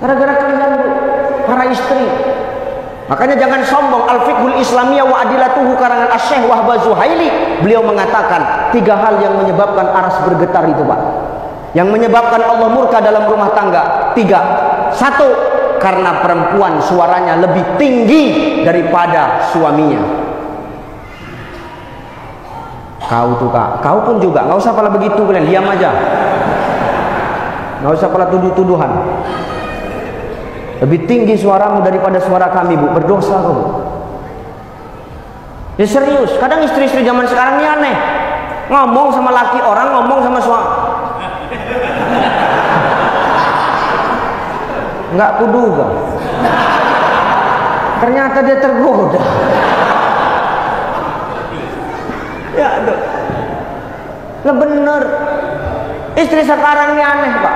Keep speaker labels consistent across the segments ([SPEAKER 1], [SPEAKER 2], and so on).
[SPEAKER 1] Gara-gara kalian, Bu, para istri. Makanya jangan sombong. Al-Fiqhul Islamiyah wa Adilatuhu karangan Asy-Syaikh Wahbah Zuhaili, beliau mengatakan 3 hal yang menyebabkan aras bergetar itu, Pak. Yang menyebabkan Allah murka dalam rumah tangga 3. 1, karena perempuan suaranya lebih tinggi daripada suaminya. Kau tuh, Kak, kau pun juga, nggak usah pala begitu kalian, diam aja. Nggak usah pala tuduh-tuduhan. Lebih tinggi suaramu daripada suara kami, Bu, berdosa kau, Bu. Ya serius, kadang istri-istri zaman sekarang ini aneh. Ngomong sama laki orang, ngomong sama suami. Nggak kuduga. Ternyata dia tergoda. Ya, aduh. Lah bener. Istri sekarang ini aneh, Pak.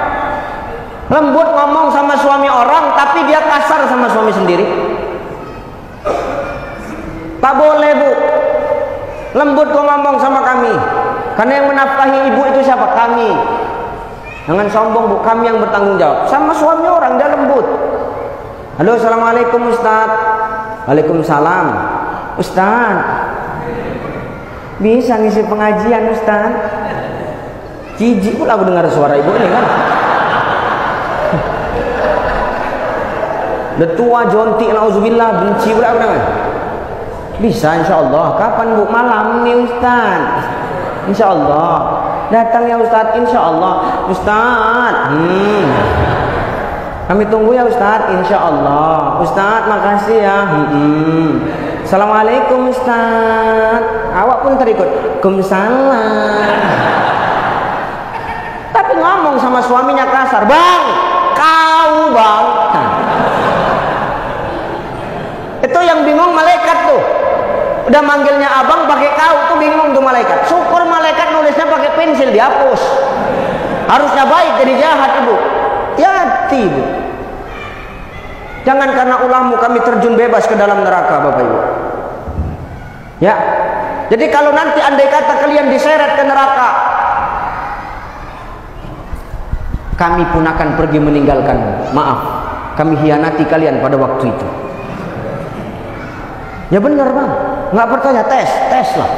[SPEAKER 1] Lembut ngomong sama suami orang, tapi dia kasar sama suami sendiri. Tak boleh, Bu. Lembut kau ngomong sama kami. Karena yang menafkahi ibu itu siapa? Kami. Jangan sombong, Bu. Kami yang bertanggung jawab. Sama suami orang dia lembut. Halo, assalamualaikum Ustaz. Waalaikumsalam. Ustaz, bisa ngisi pengajian, Ustaz? Jijik pula aku dengar suara ibu ini kan. Udah tua, jontik, nauzubillah, benci pula aku dengar. Bisa insyaallah. Kapan, Bu? Malam nih, Ustaz. Insyaallah. Datang ya Ustaz, insyaallah. Ustaz, kami tunggu ya Ustaz, insyaallah. Ustaz, makasih ya. Assalamualaikum Ustaz. Awak pun terikut. Waalaikumsalam. Tapi ngomong sama suaminya kasar. Bang, kau bang. Itu yang bingung malaikat tuh. Udah manggilnya abang pakai kau tuh bingung tuh malaikat. Syukur malaikat nulisnya pakai pensil dihapus. Harusnya baik jadi jahat, Ibu. Hati, Bu. Jangan karena ulahmu kami terjun bebas ke dalam neraka, Bapak Ibu. Ya. Jadi kalau nanti andai kata kalian diseret ke neraka, kami pun akan pergi meninggalkanmu. Maaf, kami hianati kalian pada waktu itu. Ya benar, Bang. Nggak percaya, tes lah.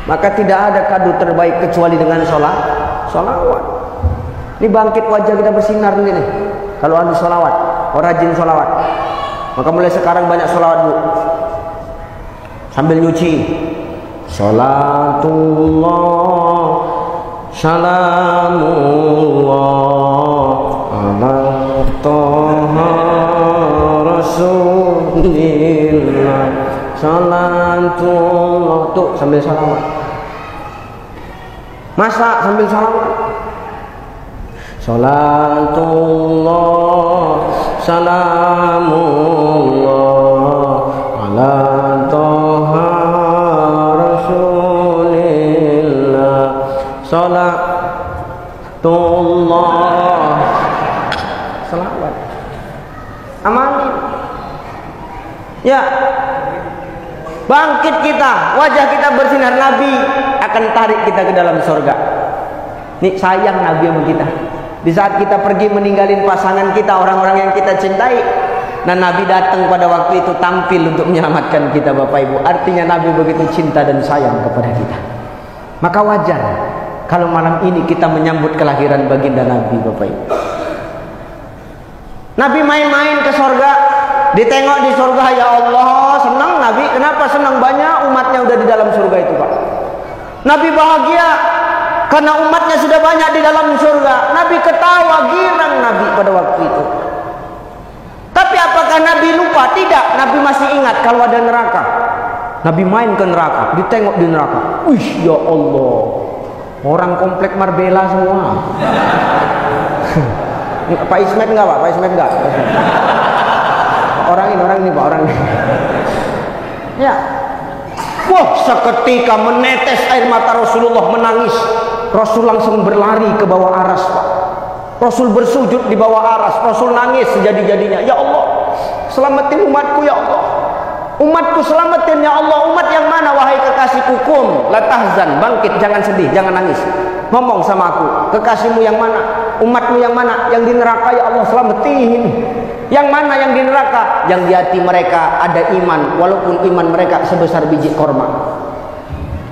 [SPEAKER 1] Maka tidak ada kado terbaik kecuali dengan sholawat. Ini bangkit wajah kita bersinar nih. Kalau ada sholawat, rajin sholawat. Maka mulai sekarang banyak sholawat, Bu. Sambil nyuci. Sholatullah, salamullah ala toha rasulillah. Sholatullah. Tuh sambil sholawat. Masak sambil sholawat. Sholatullah, salamullah ala toha rasulillah. Sholatullah, salawat. Amalin. Ya, bangkit kita, wajah kita bersinar. Nabi akan tarik kita ke dalam surga. Nih sayang Nabi sama kita. Di saat kita pergi meninggalin pasangan kita, orang-orang yang kita cintai, nah Nabi datang pada waktu itu tampil untuk menyelamatkan kita, Bapak Ibu. Artinya Nabi begitu cinta dan sayang kepada kita. Maka wajar kalau malam ini kita menyambut kelahiran baginda Nabi, Bapak Ibu. Nabi main-main ke surga, ditengok di surga, ya Allah, senang Nabi. Kenapa senang? Banyak umatnya udah di dalam surga itu, Pak. Nabi bahagia karena umatnya sudah banyak di dalam surga. Nabi ketawa, girang Nabi pada waktu itu. Tapi apakah Nabi lupa? Tidak, Nabi masih ingat kalau ada neraka. Nabi main ke neraka, ditengok di neraka. Wih, ya Allah, orang komplek Marbella semua. Pak Ismet enggak, Pak? Pak Ismet enggak? Orang ini Pak, orang ini. Ya. Wah, seketika menetes air mata Rasulullah, menangis. Rasul langsung berlari ke bawah aras, Pak. Rasul bersujud di bawah aras. Rasul nangis sejadi-jadinya. Ya Allah, selamatin umatku ya Allah. Umatku selamatin ya Allah. Umat yang mana wahai kekasihku? Kum la tahzan, bangkit, jangan sedih, jangan nangis. Ngomong sama aku, kekasihmu yang mana? Umatmu yang mana? Yang di neraka ya Allah selamatin. Yang mana yang di neraka? Yang di hati mereka ada iman, walaupun iman mereka sebesar biji korma.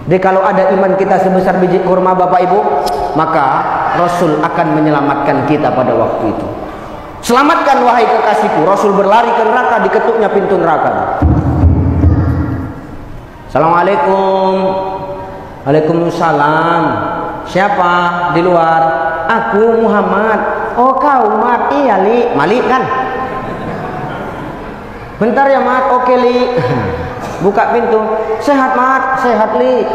[SPEAKER 1] Jadi kalau ada iman kita sebesar biji kurma Bapak Ibu, maka Rasul akan menyelamatkan kita pada waktu itu. Selamatkan wahai kekasihku. Rasul berlari ke neraka, diketuknya pintu neraka. Assalamualaikum. Waalaikumsalam. Siapa di luar? Aku Muhammad. Oh kau Mat? Iya Li. Malik kan? Bentar ya Mat. Oke Li. Buka pintu. Sehat Mat? Sehat Li.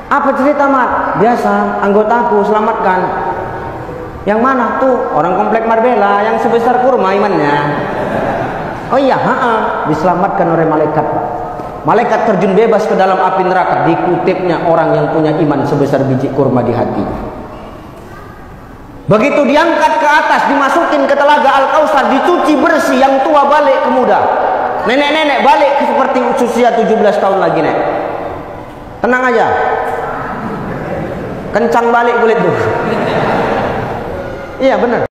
[SPEAKER 1] Apa cerita Mat? Biasa, anggotaku selamatkan. Yang mana tuh? Orang komplek Marbella yang sebesar kurma imannya. Oh iya, diselamatkan oleh malaikat. Malaikat terjun bebas ke dalam api neraka, dikutipnya orang yang punya iman sebesar biji kurma di hati. Begitu diangkat ke atas, dimasukin ke telaga Al-Kausar, dicuci bersih, yang tua balik ke muda. Nenek-nenek balik ke seperti usia 17 tahun lagi, Nek. Tenang aja. Kencang balik kulit tuh. Iya benar.